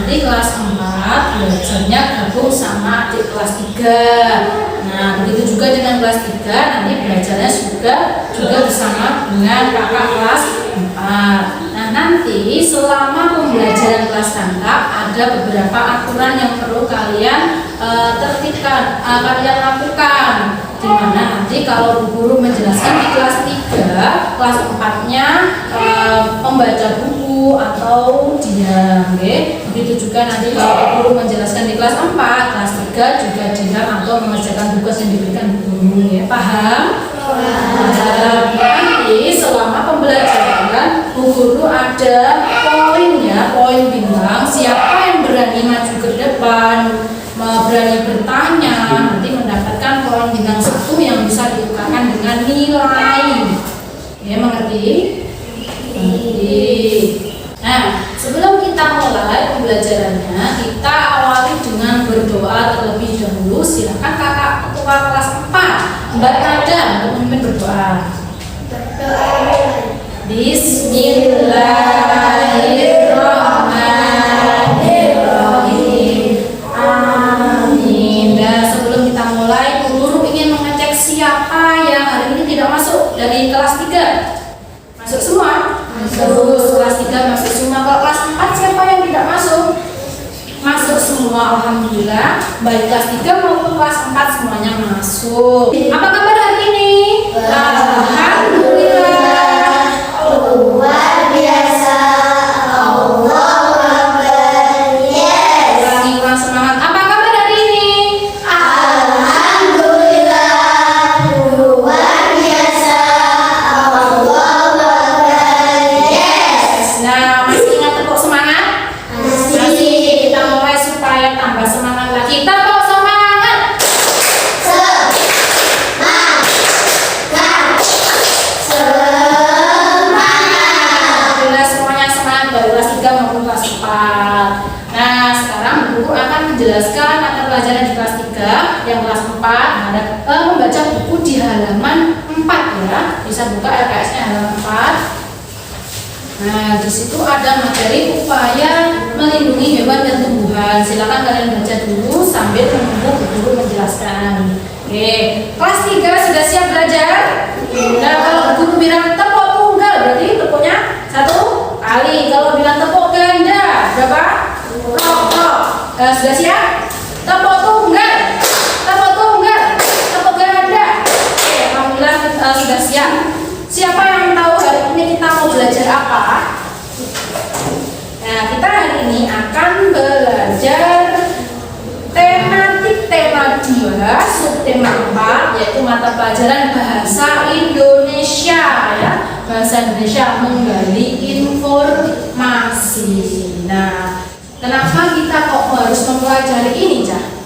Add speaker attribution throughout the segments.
Speaker 1: nanti kelas 4 belajarnya gabung sama adik kelas 3. Nah, begitu juga dengan kelas 3 nanti belajarnya juga bersama dengan kakak kelas 4. Nah, nanti selama pembelajaran kelas tangkap ada beberapa aturan yang perlu kalian tertipkan, kalian lakukan. Dimana nanti kalau guru menjelaskan di kelas 3, kelas 4-nya membaca buku atau diam, okay? Begitu juga nanti kalau guru menjelaskan di kelas 4, kelas 3 juga diam atau mengerjakan tugas yang diberikan guru, ya. Paham? Nanti selama pembelajaran guru ada poinnya, poin bintang. Siapa yang berani maju ke depan, berani bertanya, nanti mendapatkan poin bintang 1 yang bisa ditukarkan dengan nilai. Ya, mengerti? Nah, sebelum kita mulai pembelajarannya, kita awali dengan berdoa terlebih dahulu. Silakan kakak ketua kelas 4, Mbak Nada, untuk memimpin berdoa. Bismillahirrahmanirrahim. Amin. Dan sebelum kita mulai, guru ingin mengecek siapa yang hari ini tidak masuk dari kelas 3. Masuk semua? Masuk. Kelas 3 masuk semua. Kalau kelas 4 siapa yang tidak masuk? Masuk semua, alhamdulillah. Baik kelas 3 maupun kelas 4 semuanya masuk. Apa kabar hari ini? Alhamdulillah.
Speaker 2: Luar biasa. Allahu Akbar. Yes.
Speaker 1: Ulangi semangat. Apa kabar hari ini?
Speaker 2: Alhamdulillah. Luar biasa. Allahu Akbar. Yes.
Speaker 1: Nah, masih ingat tepuk semangat?
Speaker 2: Masih.
Speaker 1: Kita mulai supaya tambah semangat lagi. Tepuk semangat. Alhamdulillah semuanya semangat dari kelas 3 maupun kelas 4. Nah, sekarang guru akan menjelaskan mata pelajaran di kelas 3 yang kelas 4 ada membaca buku di halaman 4, ya. Bisa buka LKS-nya halaman 4. Nah, di situ ada materi upaya melindungi hewan dan tumbuhan. Silakan kalian baca dulu sambil menunggu guru menjelaskan. Oke, kelas 3 sudah siap belajar? Nah, kalau guru bilang tepuk tunggal berarti tepuknya 1 kali. Kalau bilang tepuk ganda berapa? Sudah siap? Tepuk tunggal, tepuk tunggal, tepuk ganda. Oke, alhamdulillah sudah siap. Siapa yang tahu hari ini kita mau belajar apa? Nah, kita hari ini akan belajar tematik tema 2, subtema 4, yaitu mata pelajaran bahasa Indonesia, ya. Bahasa Indonesia menggali informasi. Nah, kenapa kita kok harus mempelajari ini, Cah?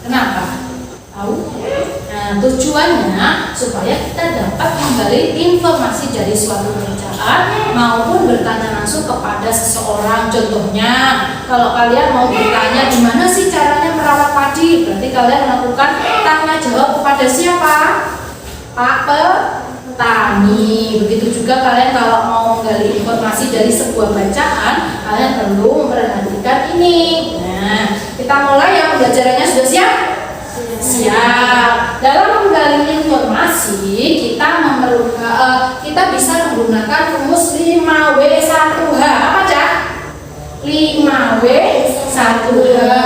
Speaker 1: Kenapa? Tahu? Nah, tujuannya supaya kita dapat menggali informasi dari suatu bacaan maupun bertanya langsung kepada seseorang. Contohnya, kalau kalian mau bertanya gimana sih caranya merawat padi, berarti kalian melakukan tanya jawab kepada siapa? Pak Petani. Begitu juga kalian kalau mau menggali informasi dari sebuah bacaan, kalian perlu memperhatikan ini. Nah, kita mulai ya, pembelajarannya sudah siap? Siap. Dalam menggali informasi, kita bisa menggunakan rumus 5W1H. Apa, Cak? 5W1H.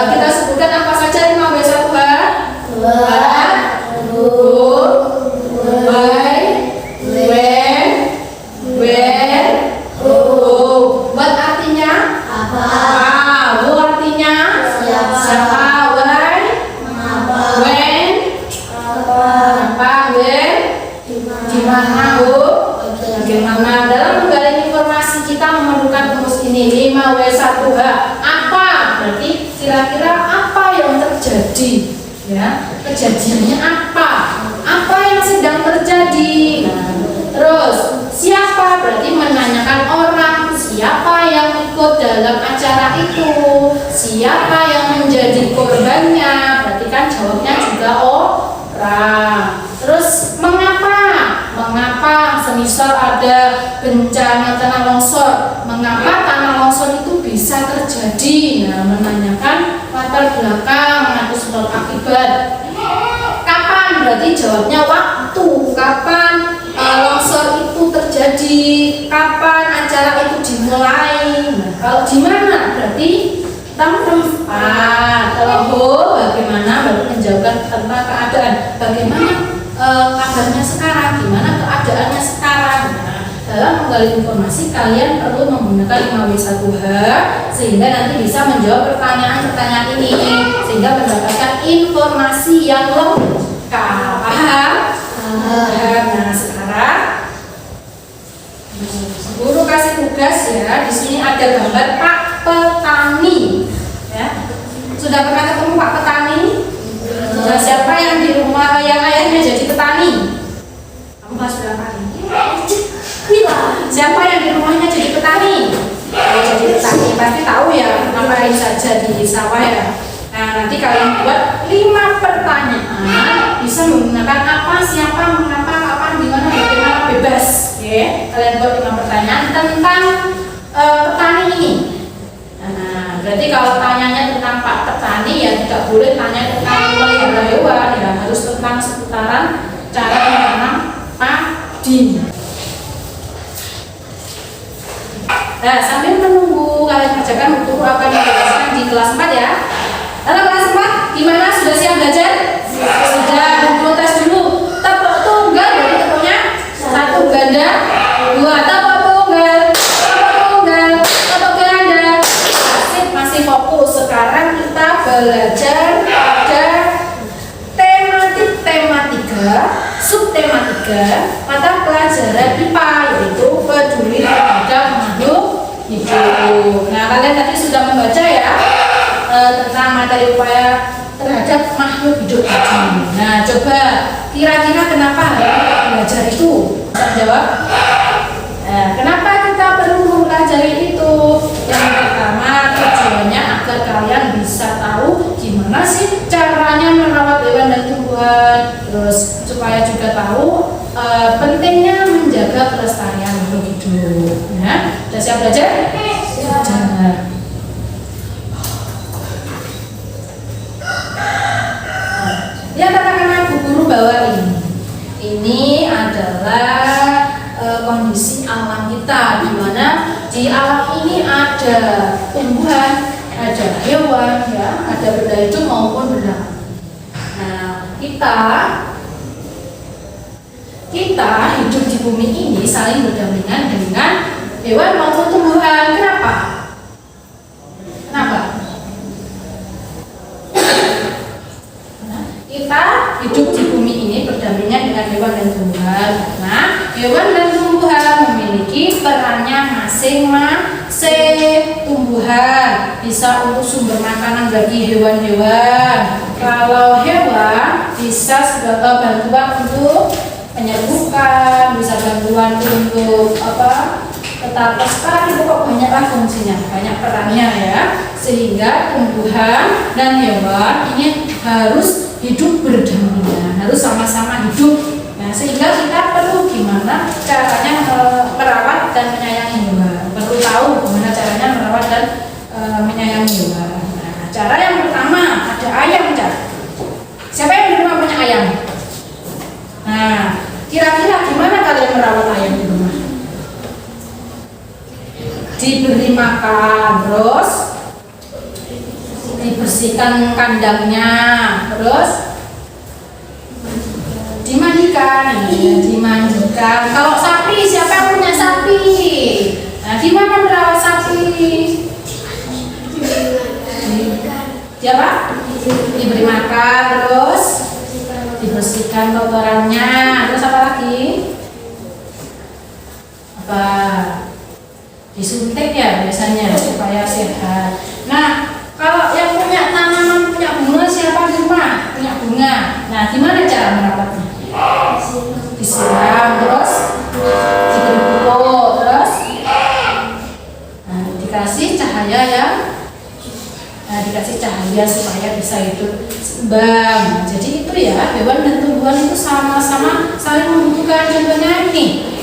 Speaker 1: Kita sebutkan apa saja 5W1H? What artinya?
Speaker 2: Apa?
Speaker 1: Who artinya? Siapa? Why? When? Apa? When? Gimana? Who? Bagaimana? Dalam menggali informasi kita memerlukan rumus ini 5W1H. Apa? Berarti kira-kira apa yang terjadi? Ya, kejadiannya apa? Apa yang sedang terjadi? Nah, terus siapa? Berarti menanyakan orang. Siapa yang ikut dalam acara itu? Siapa yang menjadi korbannya? Berarti kan jawabnya juga orang. Terus mengapa? Mengapa? Semisal ada bencana tanah longsor, mengapa tanah longsor itu bisa bisa terjadi. Nah, menanyakan latar belakang atau sebab akibat. Kapan? Berarti jawabnya waktu. Kapan longsor itu terjadi? Kapan acara itu dimulai? Nah, kalau di mana? Berarti tempat. Kalau bagaimana? Baru menjawabkan tentang keadaan. Bagaimana kabarnya sekarang? Gimana keadaannya sekarang? Nah, dalam menggali informasi kalian perlu menggunakan 5W1H sehingga nanti bisa menjawab pertanyaan-pertanyaan ini sehingga mendapatkan informasi yang lengkap. Paham? Nah, sekarang guru kasih tugas ya. Di sini ada gambar Pak Petani. Ya. Sudah pernah ketemu Pak Petani? Nah, siapa yang di rumah yang ayahnya jadi petani? Kamu kelas berapa ini? Siapa yang di rumahnya jadi petani? Jadi petani pasti tahu ya ngapain saja di sawah ya. Nah, nanti kalian buat 5 pertanyaan, bisa menggunakan apa, siapa, mengapa, kapan, dimana, bagaimana, bebas. Oke, kalian buat 5 pertanyaan tentang petani ini. Nah, berarti kalau tanyanya tentang Pak Petani ya tidak boleh tanya tentang melihara hewan ya, harus tentang seputaran cara menanam padi. Nah, sambil menunggu kalian kerjakan buku akan dijelaskan di kelas 4 ya. Halo kelas 4, gimana? Sudah siap belajar? Sudah, buku tes dulu. Tepuk tunggal, berarti tepuknya 1 ganda, 2 tepuk tunggal, tepuk ganda. Masih fokus. Sekarang kita belajar pada tema 3, subtema 3 mata pelajaran IPA, yaitu peduli terhadap makhluk hidup. Nah, kalian tadi sudah membaca ya tentang materi upaya terhadap makhluk hidup tadi. Nah, coba kira-kira kenapa kita belajar itu? Bisa jawab? Kenapa kita perlu mempelajari itu? Yang pertama, tujuannya agar kalian bisa tahu gimana sih caranya merawat hewan dan tumbuhan. Terus supaya juga tahu pentingnya menjaga kelestarian makhluk hidup. Nah, sudah siap belajar? Sudah. Ya, katakanlah Bu Guru bawa ini adalah kondisi alam kita, di mana di alam ini ada tumbuhan, ada hewan, ya, ada benda hidup maupun benda mati. Nah, kita hidup di bumi ini saling berdampingan dengan hewan maupun tumbuhan. Kenapa? Kita hidup di bumi ini berdampingan dengan hewan dan tumbuhan karena hewan dan tumbuhan memiliki perannya masing-masing. Tumbuhan bisa untuk sumber makanan bagi hewan-hewan. Kalau hewan bisa sebagai bantuan untuk penyerbukan, bisa bantuan untuk tetap lestari, pokok banyaklah fungsinya, banyak perannya ya. Sehingga tumbuhan dan hewan ini harus hidup berdampingan, harus sama-sama hidup. Nah, sehingga kita perlu gimana caranya merawat dan menyayangi hewan. Perlu tahu gimana caranya merawat dan menyayangi hewan. Nah, cara yang pertama ada ayam, Cak. Siapa yang di rumah punya ayam? Nah, kira-kira gimana kalian merawat ayam di rumah? Diberi makan, terus dibersihkan kandangnya, terus dimandikan. Kalau sapi, siapa yang punya sapi? Nah, gimana merawat sapi? Siapa? Diberi makan, terus dibersihkan kotorannya, terus apa lagi? Disuntik ya biasanya supaya sehat. Nah, kalau yang punya tanaman, punya bunga, siapa di rumah? Punya bunga. Nah, gimana cara merawatnya? Disiram, terus diberi pupuk, terus dikasih cahaya supaya bisa hidup seimbang. Jadi itu ya, hewan dan tumbuhan itu sama-sama saling membutuhkan. Contohnya ini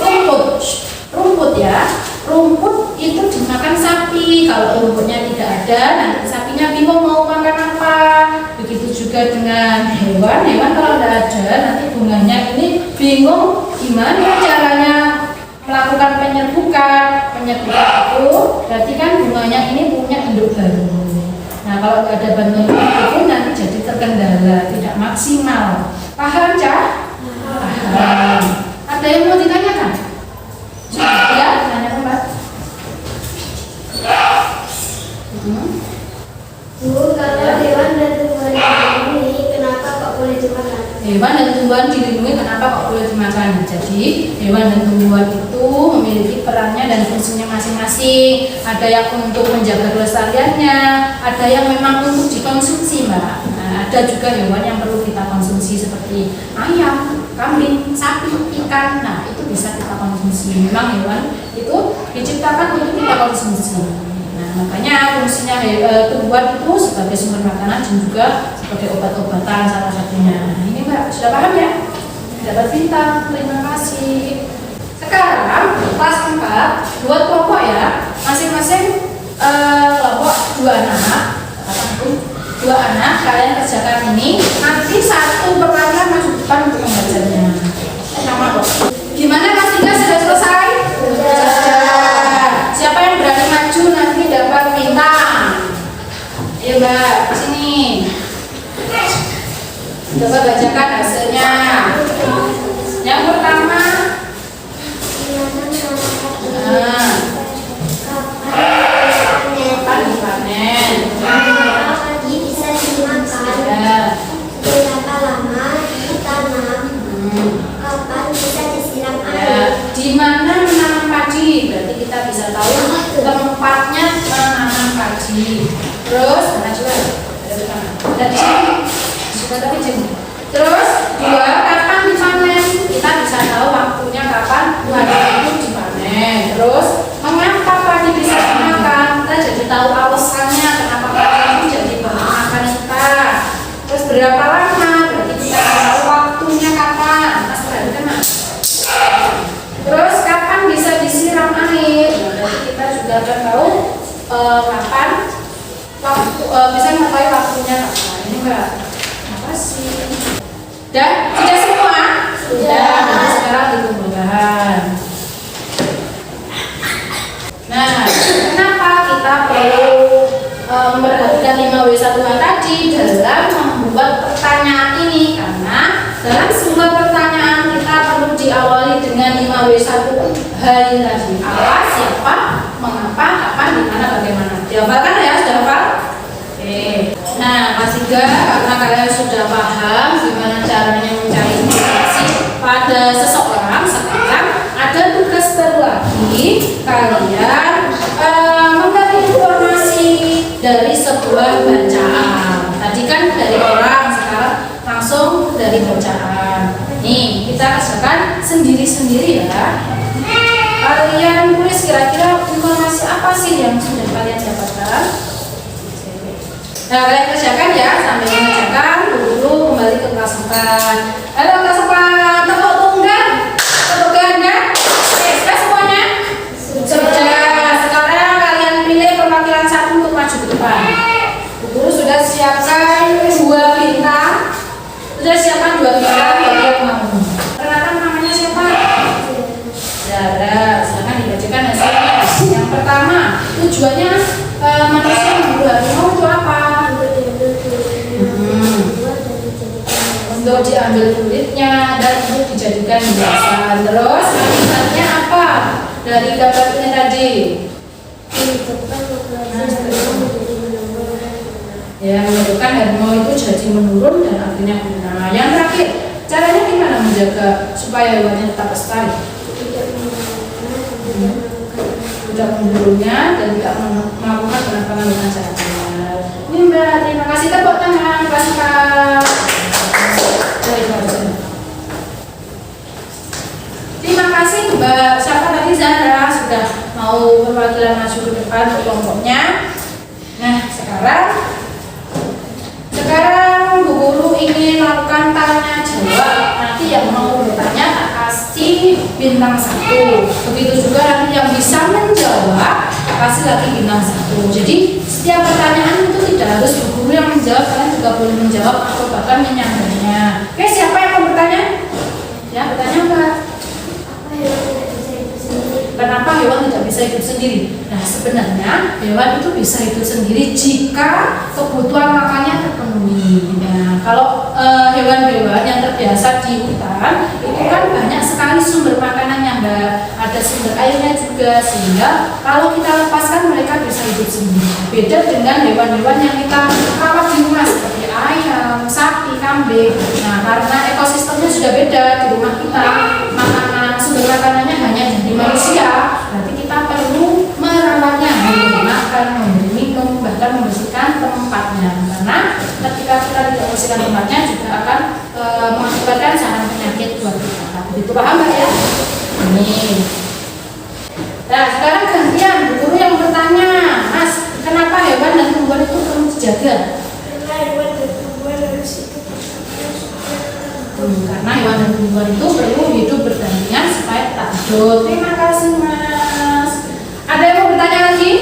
Speaker 1: rumput ya. rumput itu dimakan sapi. Kalau rumputnya tidak ada, nanti sapinya bingung mau makan apa. Begitu juga dengan hewan kalau tidak ada, nanti bunganya ini bingung gimana caranya melakukan penyerbukan. Penyerbukan itu berarti kan bunganya ini punya induk baru. Nah, kalau tidak ada bantuan itu nanti jadi terkendala, tidak maksimal. Paham, Cak? Paham. Ada yang mau ditanyakan? Ya, tanya Mbak.
Speaker 2: Bu, kalau hewan dan tumbuhan dilindungi, kenapa kok boleh dimakan?
Speaker 1: Hewan dan tumbuhan dilindungi, kenapa kok boleh dimakan? Jadi, hewan dan tumbuhan itu memiliki perannya dan fungsinya masing-masing. Ada yang untuk menjaga kelestariannya, ada yang memang untuk dikonsumsi, Mbak. Nah, ada juga hewan yang perlu kita konsumsi seperti ayam, kambing, sapi, ikan. Nah, itu bisa kita konsumsi. Memang hewan itu diciptakan untuk kita konsumsi. Nah, makanya fungsinya tumbuhan itu sebagai sumber makanan dan juga sebagai obat-obatan salah satunya. Nah, ini Mbak, sudah paham ya? Dapat bintang, terima kasih. Sekarang kelas 4 buat kelompok ya, masing-masing kelompok 2 anak, kalian kerjakan ini. Nanti satu perwakilan maju depan untuk membacanya. Sama kok. Gimana Mas Tika, sudah selesai? Sudah. Siapa yang berani maju nanti dapat bintang. Ayo Mbak, sini. Coba bacakan hasilnya. Yang pertama, kapan dipanen?
Speaker 2: Pagi bisa dimakan. Berapa lama ditanam? Kapan bisa disiram
Speaker 1: Ya,
Speaker 2: air?
Speaker 1: di mana menanam padi? Berarti kita bisa tahu tempatnya menanam padi. Terus, mana coba? Ada di sini. Sudah tadi sini. Terus, 2, kapan dipanen? Kita bisa tahu waktunya kapan padi itu dipanen. Terus, mengapa padi bisa dimakan? Kita jadi tahu alasannya kenapa padi itu jadi bahan makan kita. Terus berapa lama? Berarti kita tahu waktunya kapan. Mas perhatikan Mas. Terus kapan bisa disiram air? Berarti kita juga akan tahu kapan waktu bisa mengetahui waktunya kapan. Ini Mbak. Terima kasih. Dan sudah semua? Sudah. Nah, sekarang dikumpulkan. Nah, kenapa kita perlu memperhatikan 5W1H tadi dalam membuat pertanyaan ini? Karena dalam sebuah pertanyaan kita perlu diawali dengan 5W1H ini tadi. Apa, siapa, mengapa, kapan, di mana, bagaimana. Dihafalkan ya, sudah hafal? Oke. Nah, Mas Iga, karena kalian sudah paham gimana caranya mencari informasi pada seseorang, sekarang ada tugas baru lagi. Kalian mencari informasi dari sebuah bacaan. Tadi kan dari orang, sekarang langsung dari bacaan. Nih, kita kerjakan sendiri-sendiri ya. Kalian tulis kira-kira informasi apa sih yang sudah kalian dapatkan? Nah, kalian kerjakan ya, sambil mengerjakan dulu kembali ke kelas 4. Halo kelas 4, tepuk tunggal, tepuk ganda. Oke, sudah semuanya? Sudah. Sekarang kalian pilih perwakilan 1 untuk maju ke depan. Guru sudah siapkan 2 bintang. Sudah siapkan 2 bintang bagi yang mau. Perkenalkan namanya siapa? Zara. Silakan dibacakan hasilnya. Yang pertama, tujuannya manusia memburu harimau itu apa? Untuk diambil kulitnya dan untuk dijadikan hiasan. Terus akibatnya apa dari gambar ini tadi? Ya, menyebabkan harimau itu jadi menurun dan akhirnya punah. Yang terakhir, caranya gimana menjaga supaya hewannya tetap lestari? Tidak memburunya dan tidak melakukan penangkapan dengan cara benar. Ini Mbak, terima kasih, tepuk tangan, kasihkan. Terima kasih Mbak. Siapa tadi? Zara sudah mau perwakilan maju ke depan untuk kelompoknya. Nah, sekarang Bu Guru ingin melakukan tanya jawab. Nanti yang mau bertanya tak kasih bintang 1. Begitu juga nanti yang bisa menjawab kasih lagi bintang 1. Jadi setiap pertanyaan itu tidak harus guru yang menjawab, kalian juga boleh menjawab atau bahkan menyanggahnya. Oke, siapa yang mau bertanya? Ya, bertanya apa? Kenapa hewan tidak bisa hidup sendiri? Nah, sebenarnya hewan itu bisa hidup sendiri jika kebutuhan makannya terpenuhi. Nah, kalau hewan-hewan yang terbiasa di hutan itu kan banyak sekali sumber makanannya, Mbak. Ada sumber airnya juga, sehingga kalau kita lepaskan mereka bisa hidup sendiri. Beda dengan hewan-hewan yang kita rawat di rumah seperti ayam, sapi, kambing. Nah, karena ekosistemnya sudah beda di rumah kita, sumber makanannya hanya dari manusia, berarti kita perlu merawatnya, memberi makan, memberi minum, bahkan membersihkan tempatnya. Karena ketika kita tidak membersihkan tempatnya juga akan mengakibatkan sarang penyakit buat kita. Begitu paham Mbak ya? Ini. Nah, sekarang gantian guru yang bertanya, Mas, kenapa hewan dan tumbuhan itu perlu dijaga?
Speaker 2: Karena hewan dan tumbuhan harus hidup
Speaker 1: Karena hewan dan tumbuhan itu perlu hidup berdampingan supaya tak hidup. Terima kasih Mas. Ada yang mau bertanya lagi?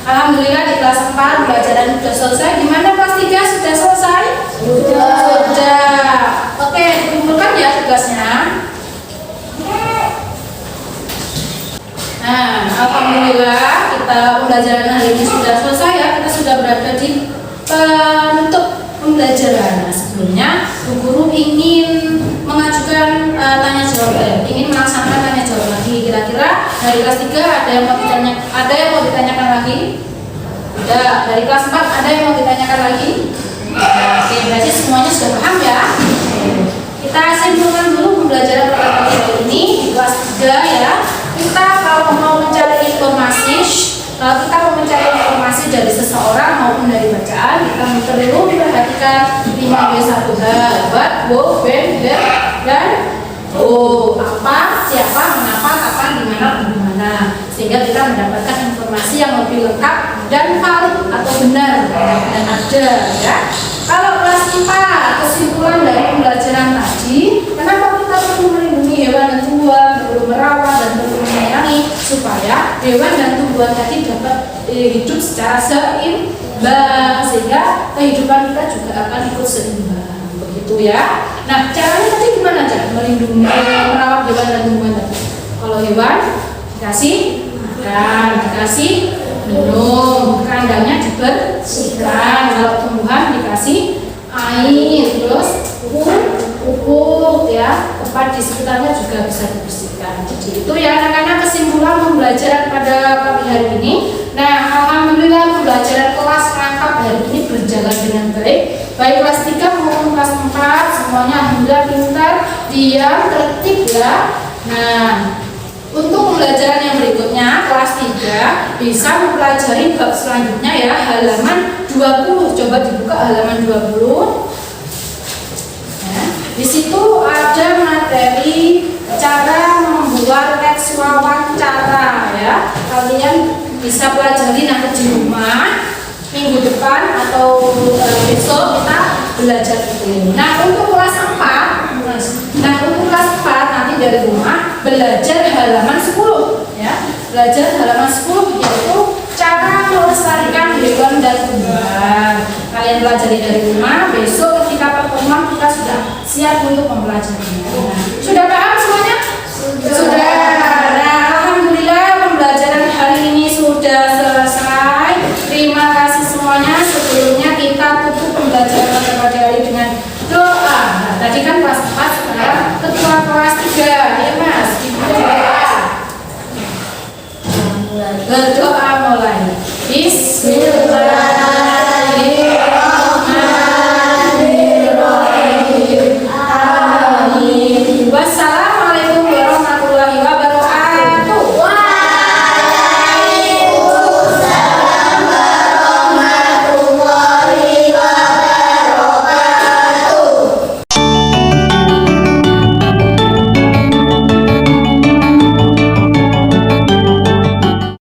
Speaker 1: Alhamdulillah di kelas 4 pelajaran sudah selesai. Gimana kelas 3 sudah selesai? Sudah. Oke, dikumpulkan ya tugasnya. Nah, alhamdulillah kita pembelajaran hari ini sudah selesai ya. Kita sudah berada di penutup pembelajaran. Nah, sebelumnya Bu Guru ingin mengajukan tanya jawab, ingin melaksanakan tanya jawab lagi. Kira-kira dari kelas 3 ada yang mau ditanyakan lagi? Ada. Dari kelas 4 ada yang mau ditanyakan lagi? Oke, berarti semuanya sudah paham ya. Kita simpulkan dulu pembelajaran pada pagi hari ini di kelas 3 ya. Kita kalau mau mencari informasi dari seseorang maupun dari bacaan, kita perlu memperhatikan 5W1H, what, who, when, where, dan who. Apa, siapa, mengapa, kapan, dimana, bagaimana, sehingga kita mendapatkan informasi yang lebih lengkap dan valid atau benar dan ada ya. Kalau kelas 4, kesimpulan dari pembelajaran tadi, kenapa kita perlu melindungi hewan dan tumbuhan, perlu merawat dan perlu menyayangi supaya hewan dan tumbuhan tadi dapat hidup secara seimbang, sehingga kehidupan kita juga akan ikut seimbang. Begitu ya. Nah, caranya tadi gimana cara melindungi, merawat hewan dan tumbuhan tadi? Kalau hewan dikasih makan, dikasih minum, kandangnya dibersihkan. Kalau tumbuhan dikasih air, terus pupuk ya, tempat di sekitarnya juga bisa dibersihkan. Jadi itu ya anak-anak kesimpulan pembelajaran pada pagi hari ini. Nah, alhamdulillah pembelajaran kelas rangkap hari ini berjalan dengan baik. Baik kelas 3 maupun kelas 4 semuanya alhamdulillah pintar, diam, tertib ya. Nah, untuk pembelajaran yang berikutnya, kelas 3 bisa mempelajari bab selanjutnya ya, halaman 20. Coba dibuka halaman 20. Nah, di situ ada materi cara membuat teks wawancara ya. Kalian bisa pelajari nanti di rumah. Minggu depan atau besok kita belajar itu. Nah, untuk kelas 4 nanti dari rumah belajar halaman 10 ya. Belajar halaman 10 yaitu cara melestarikan hewan dan tumbuhan. Kalian pelajari dari rumah, besok ketika pertemuan kita sudah siap untuk mempelajarinya.